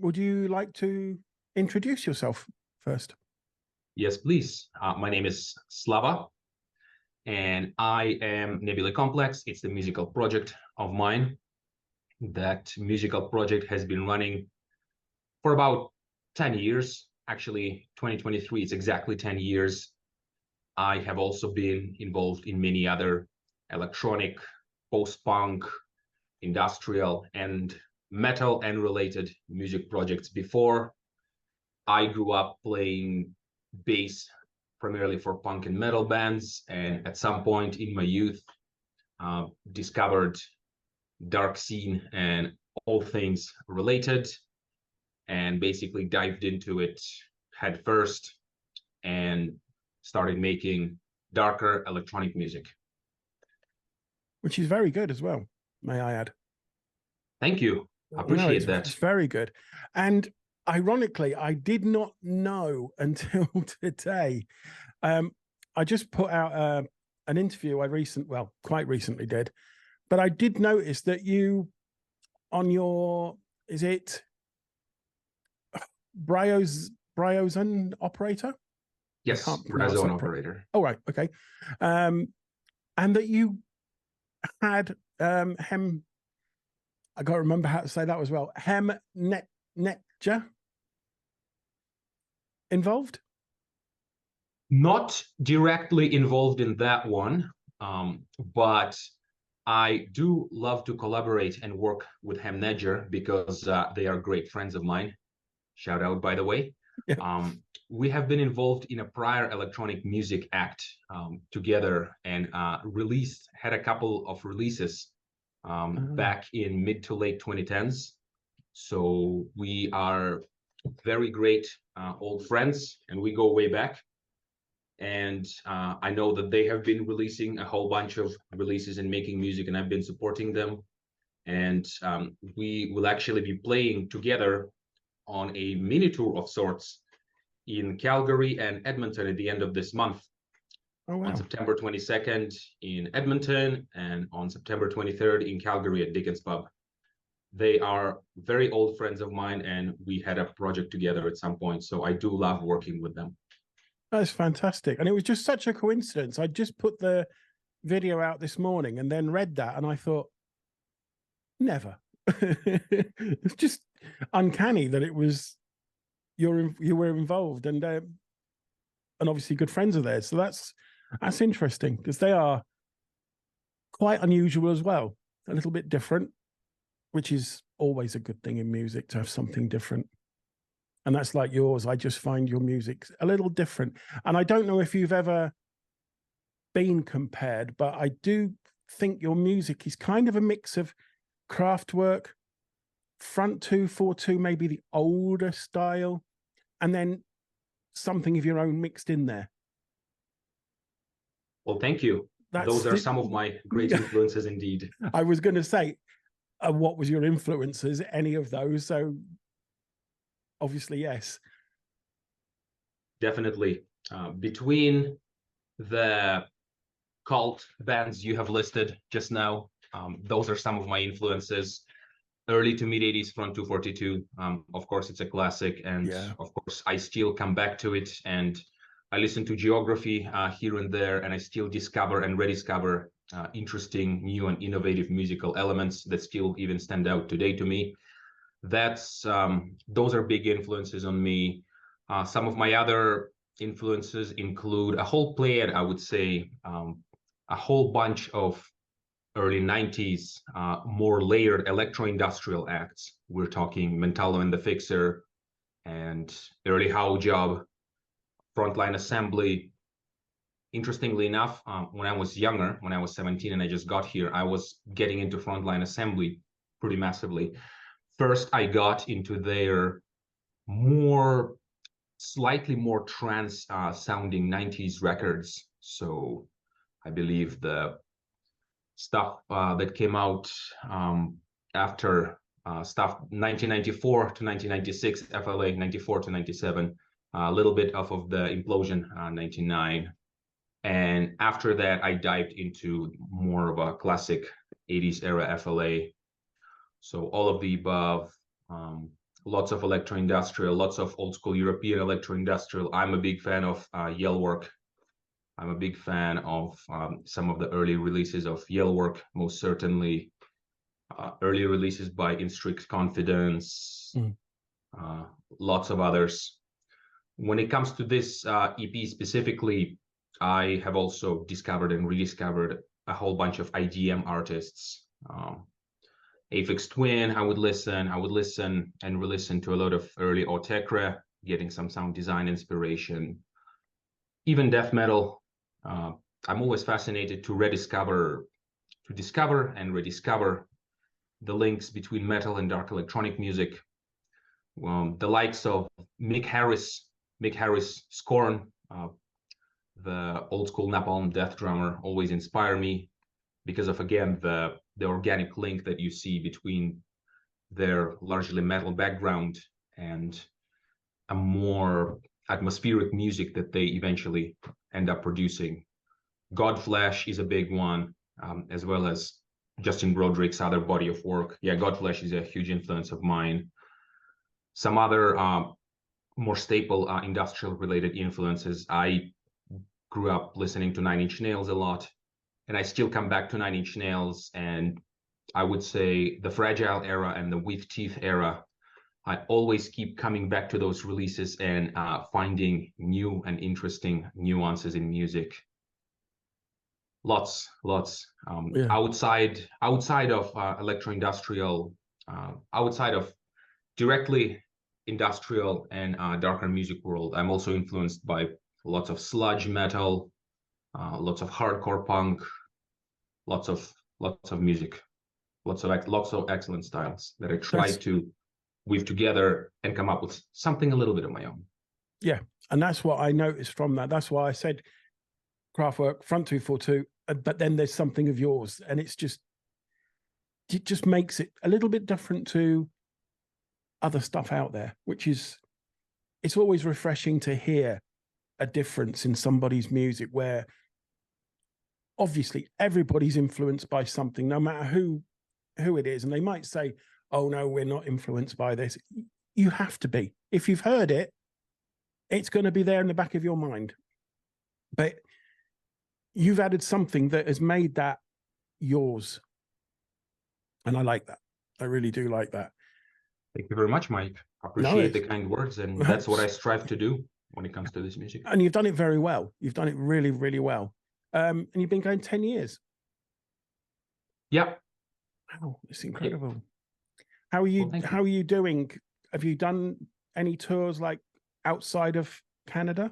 would you like to introduce yourself first? Yes, please. My name is Slava, and I am Nebula Complex. It's the musical project of mine. That musical project has been running for about 10 years. Actually, 2023, it's exactly 10 years. I have also been involved in many other electronic, post-punk, industrial, and metal and related music projects before. I grew up playing bass primarily for punk and metal bands, and at some point in my youth, discovered dark scene and all things related, and basically dived into it head first and started making darker electronic music. Which is very good as well, may I add. Thank you. I appreciate that. It's very good. And ironically, I did not know until today. I just put out an interview quite recently did, but I did notice that you, on your, is it Bryozoan operator? Yes, Bryozoan operator. Oh, right, okay. And that you had Hem, I can't remember how to say that as well, Hem Netja involved? Not directly involved in that one, but I do love to collaborate and work with Hem Nedger because they are great friends of mine. Shout out, by the way. Yeah. We have been involved in a prior electronic music act together and had a couple of releases back in mid to late 2010s. So we are very great old friends, and we go way back. And I know that they have been releasing a whole bunch of releases and making music, and I've been supporting them. And we will actually be playing together on a mini tour of sorts in Calgary and Edmonton at the end of this month. Oh, wow. On September 22nd in Edmonton and on September 23rd in Calgary at Dickens Pub. They are very old friends of mine, and we had a project together at some point, so I do love working with them. That's fantastic. And it was just such a coincidence. I just put the video out this morning and then read that, and I thought, never. It's just uncanny that it was you were involved, and obviously good friends of theirs. So that's interesting because they are quite unusual as well, a little bit different, which is always a good thing in music to have something different. And that's like yours. I just find your music a little different. And I don't know if you've ever been compared, but I do think your music is kind of a mix of Kraftwerk, front two, 4/2, maybe the older style, and then something of your own mixed in there. Well, thank you. Those are some of my great influences indeed. I was going to say, what was your influences? Any of those? So obviously, yes. Definitely. Between the cult bands you have listed just now, those are some of my influences. Early to mid 80s Front 242. Of course, it's a classic. And of course, I still come back to it. And I listen to Geography here and there. And I still discover and rediscover interesting, new and innovative musical elements that still even stand out today to me. Those are big influences on me. Some of my other influences include a whole played, I would say, a whole bunch of early 90s, more layered electro-industrial acts. We're talking Mentalo and the Fixer and early How Job, Frontline Assembly. Interestingly enough, when I was younger, when I was 17 and I just got here, I was getting into Frontline Assembly pretty massively. First, I got into their slightly more trance sounding 90s records. So I believe the stuff that came out after stuff 1994 to 1996, FLA 94 to 97, a little bit off of the Implosion 99. And after that, I dived into more of a classic 80s era FLA. So all of the above, lots of electro-industrial, lots of old school European electro-industrial. I'm a big fan of Yell work. I'm a big fan of some of the early releases of Yell work, most certainly early releases by In Strict Confidence, lots of others. When it comes to this EP specifically, I have also discovered and rediscovered a whole bunch of IDM artists. Aphex Twin, I would listen and re-listen to a lot of early Autekre, getting some sound design inspiration. Even death metal. I'm always fascinated to discover and rediscover the links between metal and dark electronic music. The likes of Mick Harris, Scorn, the old school Napalm Death drummer, always inspire me because of, again, the organic link that you see between their largely metal background and a more atmospheric music that they eventually end up producing. Godflesh is a big one, as well as Justin Broderick's other body of work. Yeah, Godflesh is a huge influence of mine. Some other more staple industrial related influences. I grew up listening to Nine Inch Nails a lot, and I still come back to Nine Inch Nails, and I would say the Fragile era and the With Teeth era. I always keep coming back to those releases and finding new and interesting nuances in music. Lots. Outside of electro-industrial, outside of directly industrial and darker music world, I'm also influenced by lots of sludge metal, lots of hardcore punk, lots of music, lots of excellent styles that I try to weave together and come up with something a little bit of my own. Yeah, and that's what I noticed from that. That's why I said Kraftwerk, Front 242, but then there's something of yours, and it just makes it a little bit different to other stuff out there, which is, it's always refreshing to hear a difference in somebody's music where obviously everybody's influenced by something, no matter who it is. And they might say, oh no, we're not influenced by this. You have to be. If you've heard it, it's going to be there in the back of your mind. But you've added something that has made that yours. And I like that. I really do like that. Thank you very much, Mike. I appreciate the kind words, and that's what I strive to do when it comes to this music. And you've done it very well. You've done it really, really well. And you've been going 10 years. Yep. Wow, it's incredible. Yep. How are you doing? Have you done any tours like outside of Canada?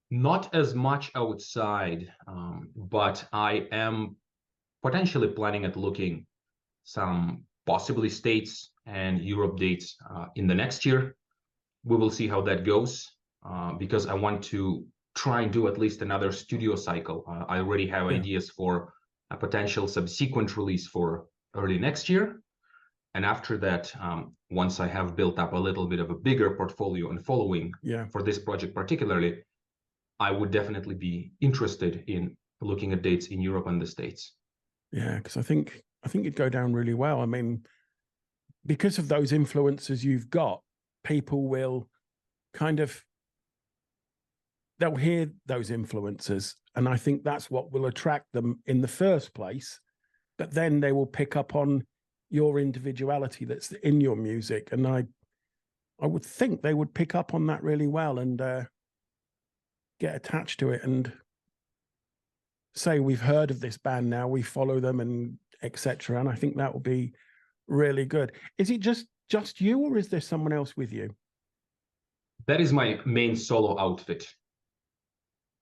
Not as much outside, but I am potentially planning at looking some possibly States and Europe dates in the next year. We will see how that goes, because I want to try and do at least another studio cycle. I already have ideas for a potential subsequent release for early next year. And after that, once I have built up a little bit of a bigger portfolio and following for this project particularly, I would definitely be interested in looking at dates in Europe and the States. Yeah, because I think it'd go down really well. I mean, because of those influences you've got, people will they'll hear those influences, and I think that's what will attract them in the first place. But then they will pick up on your individuality that's in your music, and I would think they would pick up on that really well and get attached to it and say, we've heard of this band now, we follow them, and etc. And I think that will be really good. Is it just you, or is there someone else with you? That is my main solo outfit.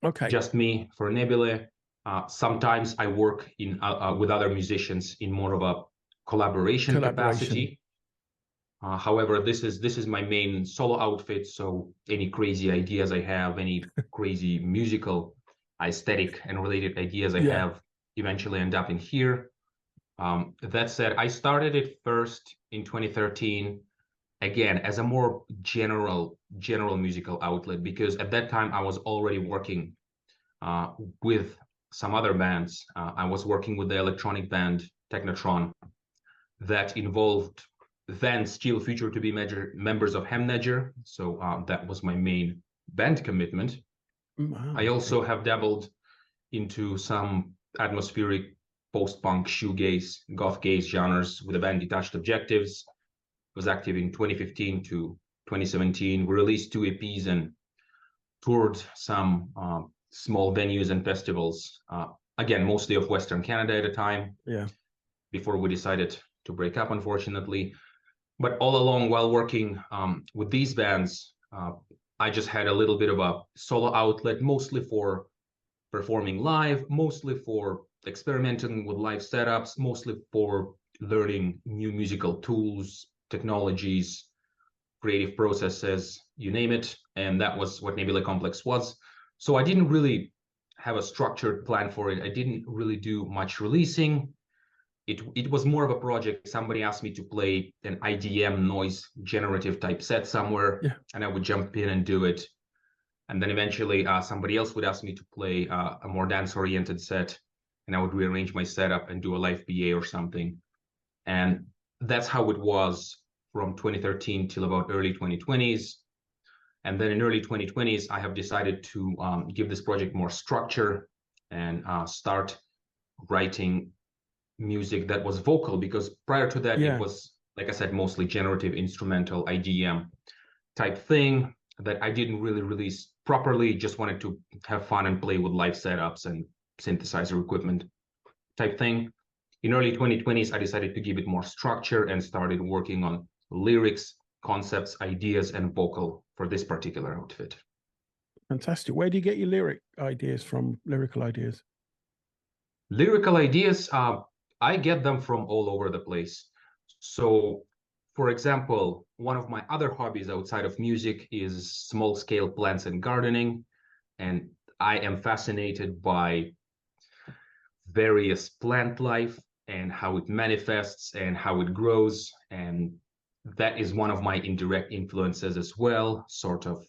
Okay. Just me for Nebula. Sometimes I work in with other musicians in more of a collaboration capacity. However, this is my main solo outfit. So any crazy ideas I have, any crazy musical, aesthetic and related ideas I have, eventually end up in here. That said, I started it first in 2013, again, as a more general musical outlet, because at that time I was already working with some other bands. I was working with the electronic band Technotron that involved then still future to be members of Hemnedger. So that was my main band commitment. Wow, I also have dabbled into some atmospheric post-punk, shoegaze, goth gaze genres with the band Detached Objectives. Was active in 2015 to 2017. We released 2 EPs and toured some small venues and festivals. Again, mostly of Western Canada at the time. Yeah. Before we decided to break up, unfortunately. But all along, while working with these bands, I just had a little bit of a solo outlet, mostly for performing live, mostly for experimenting with live setups, mostly for learning new musical tools, technologies, creative processes, you name it. And that was what Nebula Complex was. So I didn't really have a structured plan for it. I didn't really do much releasing. It was more of a project. Somebody asked me to play an IDM noise generative type set somewhere, Yeah. and I would jump in and do it. And then eventually somebody else would ask me to play a more dance-oriented set, and I would rearrange my setup and do a live PA or something. And that's how it was from 2013 till about early 2020s. And then in early 2020s, I have decided to give this project more structure and start writing music that was vocal, because prior to that, it was, like I said, mostly generative instrumental IDM type thing that I didn't really release properly. Just wanted to have fun and play with live setups and synthesizer equipment type thing. In early 2020s, I decided to give it more structure and started working on lyrics, concepts, ideas, and vocal for this particular outfit. Fantastic. Where do you get your lyrical ideas? Lyrical ideas, I get them from all over the place. So, for example, one of my other hobbies outside of music is small-scale plants and gardening. And I am fascinated by various plant life and how it manifests and how it grows. And that is one of my indirect influences as well, sort of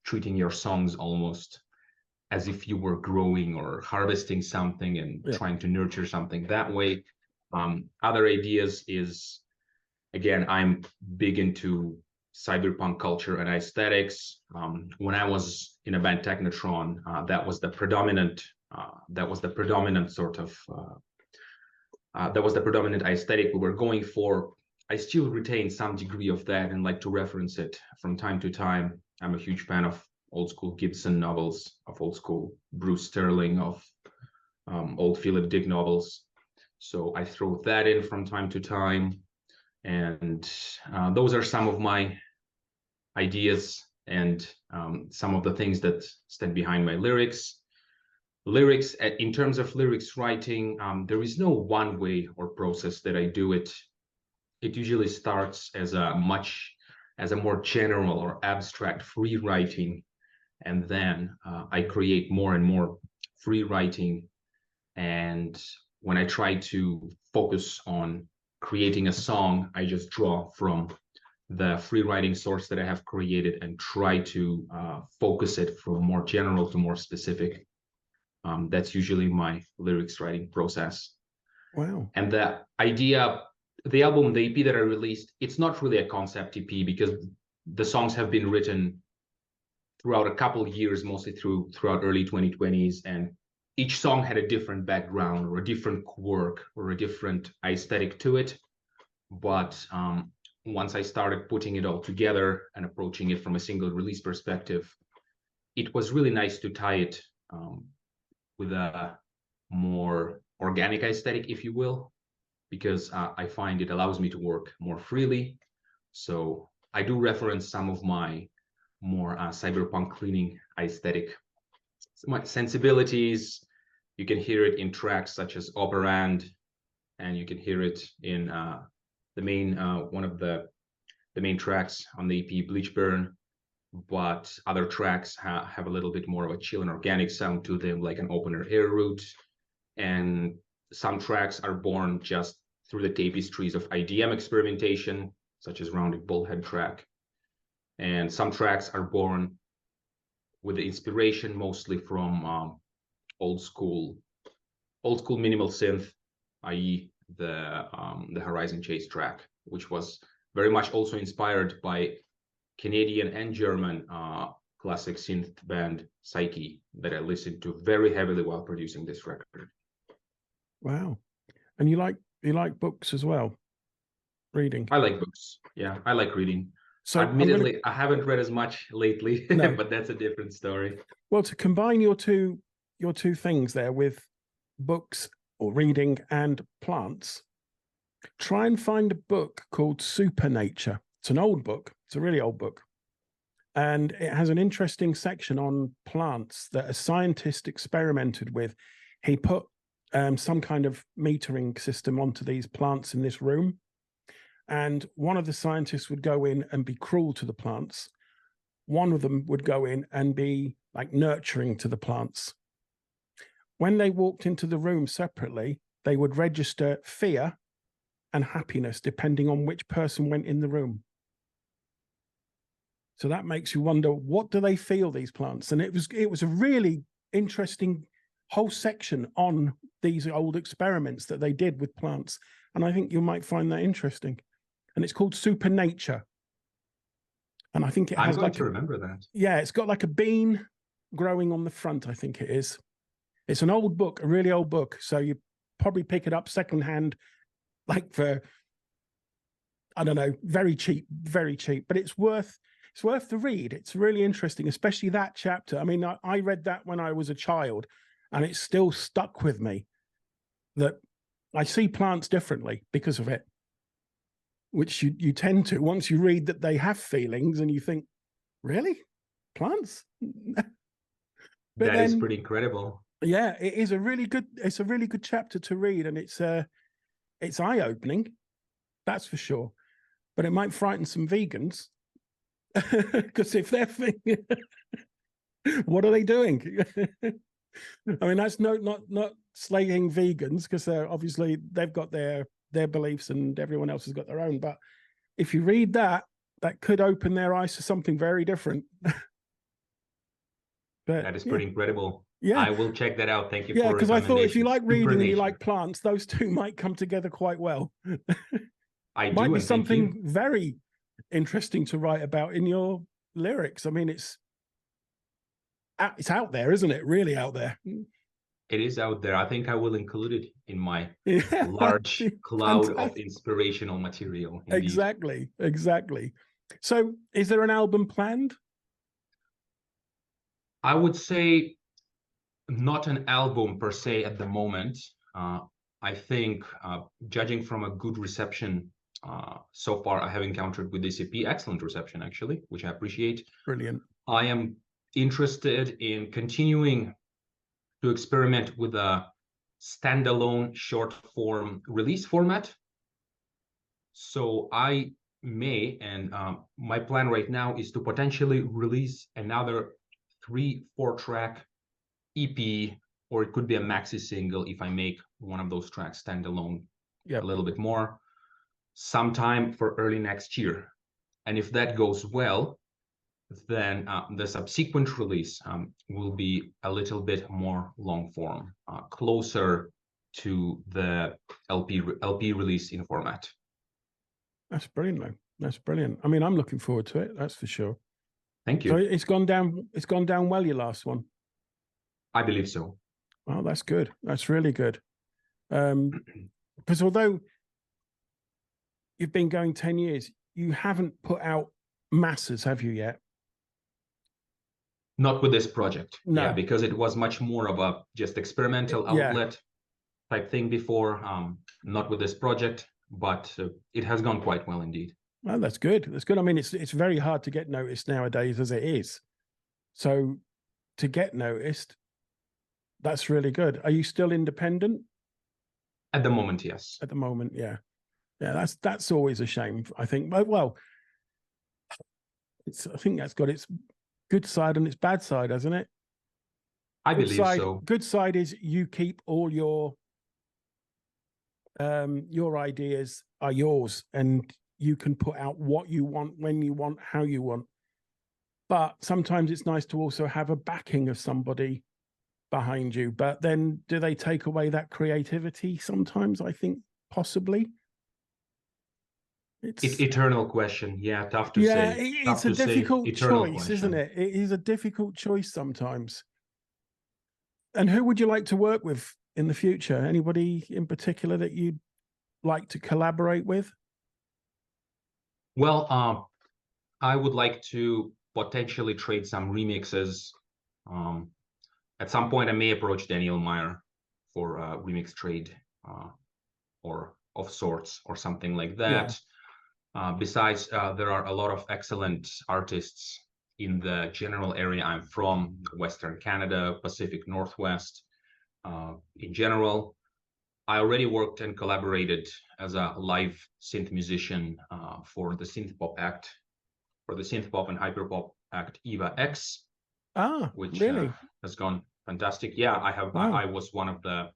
treating your songs almost as if you were growing or harvesting something and trying to nurture something that way. Other ideas is, again, I'm big into cyberpunk culture and aesthetics. When I was in a band Technotron, that was the predominant aesthetic we were going for. I still retain some degree of that and like to reference it from time to time. I'm a huge fan of old school Gibson novels, of old school Bruce Sterling, of old Philip Dick novels. So I throw that in from time to time. And those are some of my ideas and some of the things that stand behind my lyrics. Lyrics, in terms of lyrics writing, there is no one way or process that I do it. It usually starts as a more general or abstract free writing, and then I create more and more free writing. And when I try to focus on creating a song, I just draw from the free writing source that I have created and try to focus it from more general to more specific. That's usually my lyrics writing process. Wow. And the idea, the album, the EP that I released, it's not really a concept EP because the songs have been written throughout a couple of years, mostly throughout early 2020s. And each song had a different background or a different quirk or a different aesthetic to it. But once I started putting it all together and approaching it from a single release perspective, it was really nice to tie it with a more organic aesthetic, if you will, because I find it allows me to work more freely. So I do reference some of my more cyberpunk cleaning aesthetic my sensibilities. You can hear it in tracks such as Operand, and you can hear it in the main one of the main tracks on the EP, Bleachburn. But other tracks have a little bit more of a chill and organic sound to them, like an opener air route. And some tracks are born just through the tapestries of IDM experimentation, such as Rounded Bullhead track. And some tracks are born with the inspiration mostly from old school minimal synth, i.e. the Horizon Chase track, which was very much also inspired by Canadian and German classic synth band Psyche that I listened to very heavily while producing this record. Wow. And you like books as well? Reading? I like books. Yeah, I like reading. So admittedly, I haven't read as much lately, No. but that's a different story. Well, to combine your two things there with books or reading and plants, try and find a book called Supernature. It's an old book. It's a really old book. And it has an interesting section on plants that a scientist experimented with. He put some kind of metering system onto these plants in this room. And one of the scientists would go in and be cruel to the plants. One of them would go in and be like nurturing to the plants. When they walked into the room separately, they would register fear and happiness depending on which person went in the room. So that makes you wonder, what do they feel, these plants? And it was a really interesting whole section on these old experiments that they did with plants. And I think you might find that interesting. And it's called Supernature. And I think it has, I'm going to remember that. Yeah, it's got like a bean growing on the front, I think it is. It's an old book, a really old book. So you probably pick it up secondhand, like for, I don't know, very cheap, but it's worth the read. It's really interesting, especially that chapter. I mean, I read that when I was a child, and it's still stuck with me that I see plants differently because of it, which you tend to once you read that they have feelings, and you think, really? Plants? But that is pretty incredible. Yeah, it's a really good chapter to read, and it's eye-opening, that's for sure. But it might frighten some vegans. Because if they're thinking, what are they doing? I mean, that's not slaying vegans, because obviously they've got their beliefs and everyone else has got their own. But if you read that could open their eyes to something very different. But that is pretty incredible. Yeah, I will check that out. Thank you. Yeah, because I thought if you like reading and you Nature. like plants, those two might come together quite well. Might be something very interesting to write about in your lyrics. I mean, it's out there, isn't it? Really out there. It is out there. I think I will include it in my large cloud of inspirational material. Indeed. Exactly. So is there an album planned? I would say not an album per se at the moment. I think judging from a good reception so far I have encountered with this EP, excellent reception actually, which I appreciate. Brilliant. I am interested in continuing to experiment with a standalone short form release format. So I may, and my plan right now is to potentially release another 3-4 track EP, or it could be a maxi single if I make one of those tracks standalone a little bit more, sometime for early next year. And if that goes well, then the subsequent release will be a little bit more long form, closer to the LP release in format. That's brilliant, though. That's brilliant. I mean, I'm looking forward to it. That's for sure. Thank you. So it's gone down well, your last one? I believe so. Oh, that's good. That's really good. Because although you've been going 10 years, you haven't put out masses, have you yet? Not with this project. No. Yeah, because it was much more of a just experimental outlet type thing before. Not with this project, but it has gone quite well indeed. Well, that's good. That's good. I mean, it's very hard to get noticed nowadays as it is. So to get noticed, that's really good. Are you still independent? At the moment, yes. At the moment, yeah. Yeah, that's always a shame, I think. Well, I think that's got its good side and its bad side, hasn't it? I believe so. Good side is you keep all your ideas are yours, and you can put out what you want, when you want, how you want. But sometimes it's nice to also have a backing of somebody behind you. But then do they take away that creativity sometimes? I think possibly. It's Eternal question. Yeah, tough to yeah, say. Tough it's a to say. difficult Eternal choice, isn't question. it? It is a difficult choice sometimes. And who would you like to work with in the future? Anybody in particular that you'd like to collaborate with? Well, I would like to potentially trade some remixes. Um, at some point, I may approach Daniel Meyer for a remix trade or of sorts or something like Yeah. that. Besides, there are a lot of excellent artists in the general area I'm from, Western Canada, Pacific Northwest. In general, I already worked and collaborated as a live synth musician for the synth pop act, for the synth pop and hyper pop act Eva X, Ah, which really? has gone fantastic. Yeah, I have. Wow. I was one of the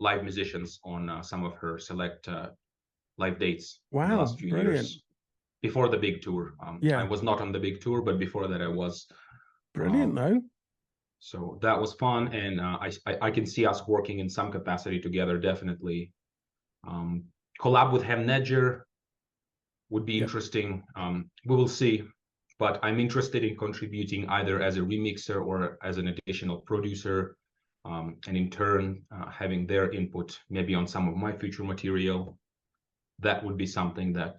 live musicians on some of her select live dates in the Wow. last few Brilliant. years before the big tour. I Yeah. was not on the big tour, but before that I was. Brilliant, Um, though. so that was fun, and I can see us working in some capacity together. Definitely, um, collab with Hem Nedger would be Yep. interesting. We will see, but I'm interested in contributing either as a remixer or as an additional producer, and in turn having their input maybe on some of my future material. That would be something that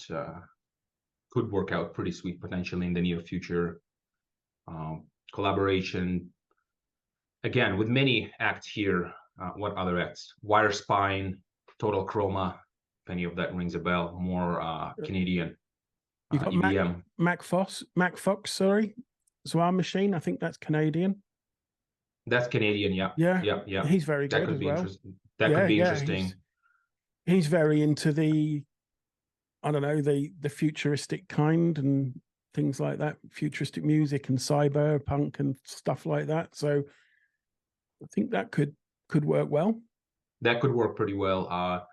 could work out pretty sweet potentially in the near future. Collaboration again with many acts here. What other acts? Wire Spine, Total Chroma, if any of that rings a bell. More Canadian You got EBM. Mac Fox, sorry. Zwar Machine. I think that's Canadian. That's Canadian. Yeah, Yeah. yeah, yeah. He's very That good could as be well. interesting. That could Yeah, be yeah. interesting. He's very into the, I don't know, the futuristic kind and things like that, futuristic music and cyberpunk and stuff like that. So I think that could work well. That could work pretty well.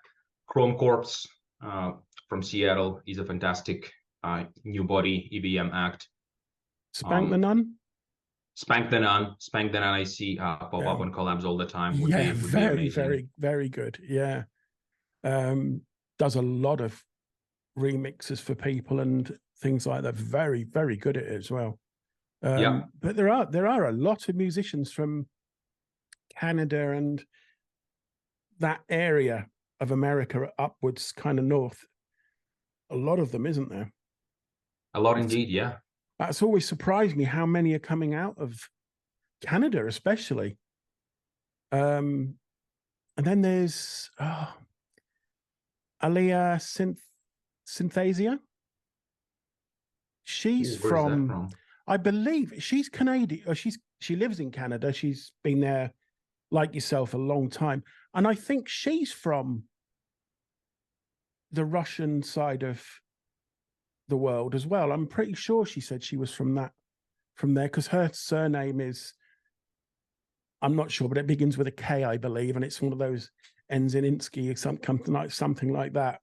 Chrome Corpse from Seattle is a fantastic new body EBM act. Spank the Nun. Spank the Nun, I see pop Yeah. up on collabs all the time. Yeah, Would be very, amazing. very, very good. Yeah. Does a lot of remixes for people and things like that. Very, very good at it as well. Yeah, But there are a lot of musicians from Canada and that area of America upwards, kind of north. A lot of them, isn't there? a lot It's, indeed. Yeah, that's always surprised me how many are coming out of Canada, especially. And then there's Alia Synthesia. She's ooh, where's that from, from? I believe she's Canadian, or she lives in Canada. She's been there like yourself a long time. And I think she's from the Russian side of the world as well. I'm pretty sure she said she was from there, because her surname is, I'm not sure, but it begins with a K, I believe, and it's one of those ends in Insky or something like that.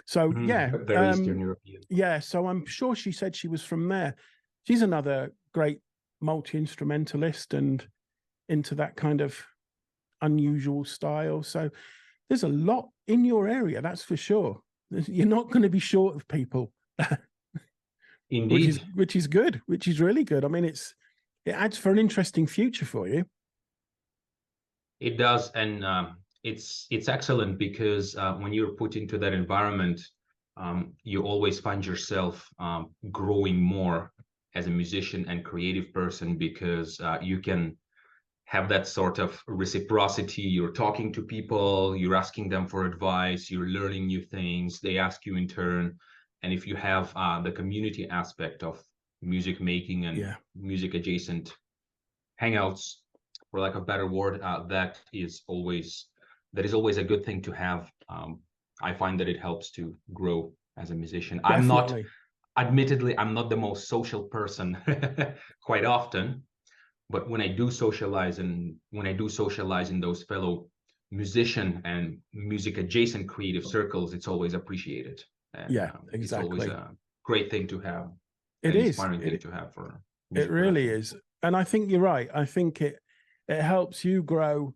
So yeah, Very Eastern European. yeah. So I'm sure she said she was from there. She's another great multi-instrumentalist and into that kind of unusual style. So there's a lot in your area, that's for sure. You're not going to be short of people, Indeed, which is good, which is really good. I mean, it adds for an interesting future for you. it does, and it's excellent because when you're put into that environment, you always find yourself growing more as a musician and creative person because you can have that sort of reciprocity. You're talking to people, you're asking them for advice, you're learning new things, they ask you in turn. And if you have the community aspect of music making and Yeah, music adjacent hangouts, for lack of a better word, that is always a good thing to have. I find that it helps to grow as a musician. definitely. Admittedly, I'm not the most social person quite often, but when I do socialize in those fellow musician and music adjacent creative circles, it's always appreciated, and Yeah, it's always exactly. a great thing to have, It an is. inspiring thing to have for It music really production. is. And I think you're right. I think it helps you grow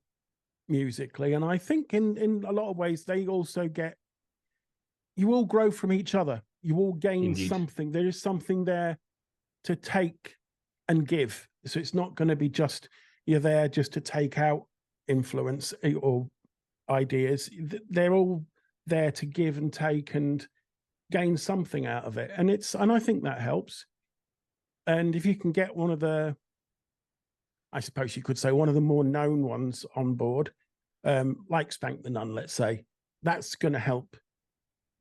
musically. And I think in a lot of ways, you all grow from each other you all gain Indeed. something. There is something there to take and give. So it's not going to be just you're there just to take out influence or ideas. They're all there to give and take and gain something out of it. And I think that helps. And if you can get one of the, I suppose you could say one of the more known ones on board, like Spank the Nun, let's say, that's going to help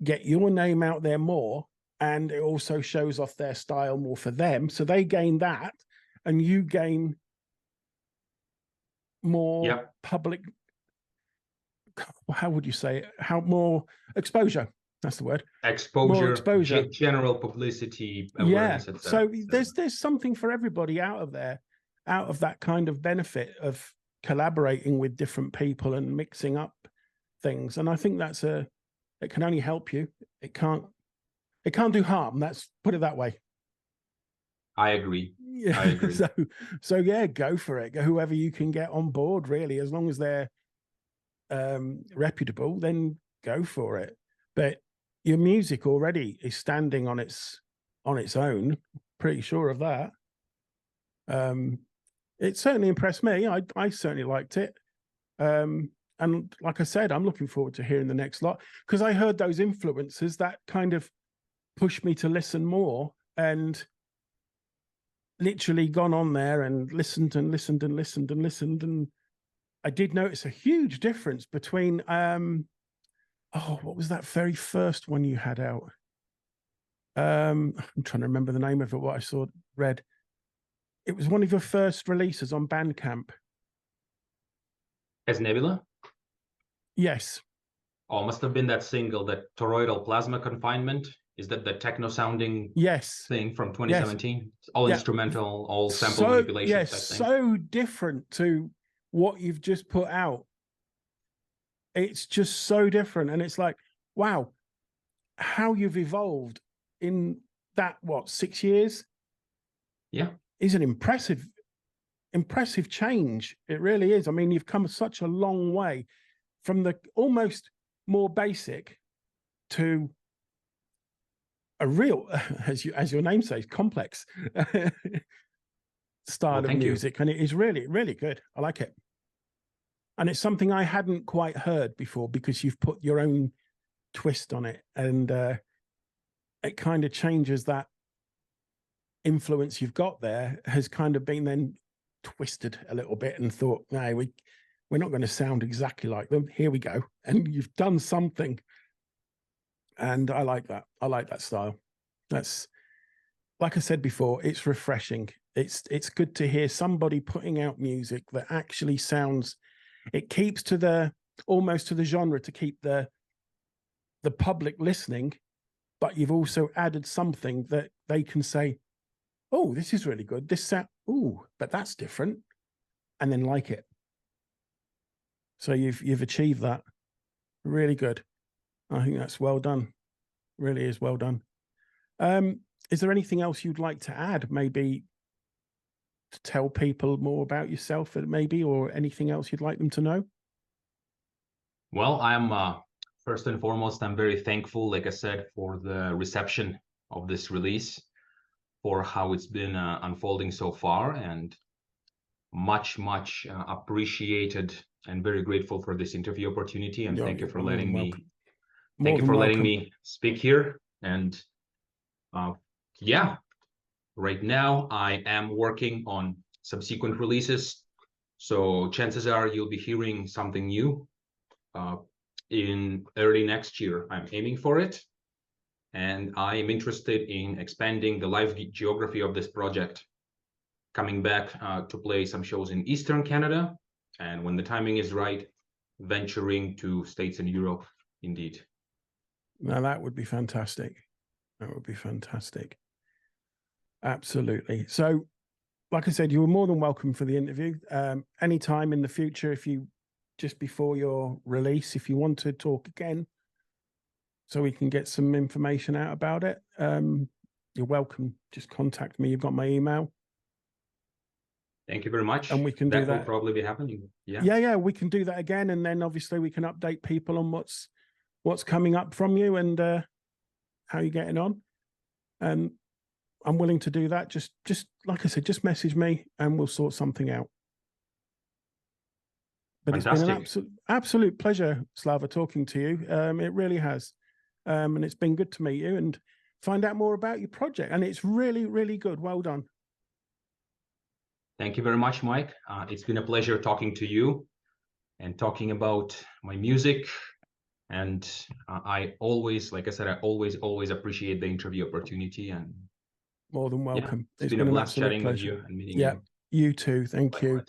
get your name out there more. And it also shows off their style more for them. So they gain that and you gain more public, how would you say it? How more exposure? That's the word. More exposure, general publicity, awareness, etc. So there's something for everybody out of there, out of that kind of benefit of collaborating with different people and mixing up things. And I think it can only help you. It can't do harm. Let's put it that way. I agree. Yeah. I agree. So yeah, go for it. Whoever you can get on board, really, as long as they're reputable, then go for it. But your music already is standing on its own. Pretty sure of that. It certainly impressed me. I certainly liked it. And like I said, I'm looking forward to hearing the next lot, because I heard those influences that kind of pushed me to listen more, and literally gone on there and listened and listened and listened and listened. And I did notice a huge difference between, what was that very first one you had out? I'm trying to remember the name of it, what I read. It was one of your first releases on Bandcamp. As Nebula? Yes. Oh, must have been that single, that toroidal plasma confinement. Is that the techno sounding thing from 2017? Yes. It's all instrumental, all sample manipulation. Yes, so different to what you've just put out. It's just so different. And it's like, wow, how you've evolved in that, 6 years? Yeah. Is an impressive change. It really is. I mean, you've come such a long way from the almost more basic to a real, as your name says, complex style of music. And it is really, really good. I like it. And it's something I hadn't quite heard before, because you've put your own twist on it, and it kind of changes that influence you've got there has kind of been then twisted a little bit, and thought, no, we're not going to sound exactly like them. Here we go. And you've done something. And I like that. I like that style. That's, like I said before, it's refreshing. It's good to hear somebody putting out music that actually sounds, it keeps to almost to the genre, to keep the public listening, but you've also added something that they can say, oh, this is really good. This sound, oh, but that's different. And then like it. So you've achieved that. Really good. I think that's well done. Really is well done. Is there anything else you'd like to add? Maybe to tell people more about yourself, maybe, or anything else you'd like them to know? Well, I'm first and foremost, I'm very thankful, like I said, for the reception of this release, for how it's been unfolding so far, and much appreciated and very grateful for this interview opportunity. And thank you for letting me letting me speak here. And yeah, right now I am working on subsequent releases, so chances are you'll be hearing something new in early next year. I'm aiming for it, and I am interested in expanding the live geography of this project, coming back to play some shows in Eastern Canada, and when the timing is right, venturing to States and Europe, indeed. Now that would be fantastic. That would be fantastic. Absolutely. So, like I said, you were more than welcome for the interview. Anytime in the future, just before your release, if you want to talk again, so we can get some information out about it, you're welcome. Just contact me. You've got my email. Thank you very much. And we can do that. That will probably be happening. Yeah, we can do that again. And then obviously we can update people on what's coming up from you, and how you're getting on. And I'm willing to do that. Just like I said, just message me and we'll sort something out. But Fantastic. It's been an absolute pleasure, Slava, talking to you. It really has. And it's been good to meet you and find out more about your project. And it's really, really good. Well done. Thank you very much, Mike. It's been a pleasure talking to you and talking about my music. And I always, like I said, I always appreciate the interview opportunity. And more than welcome. yeah, it's been a blast chatting with you and meeting you. You too. Thank you.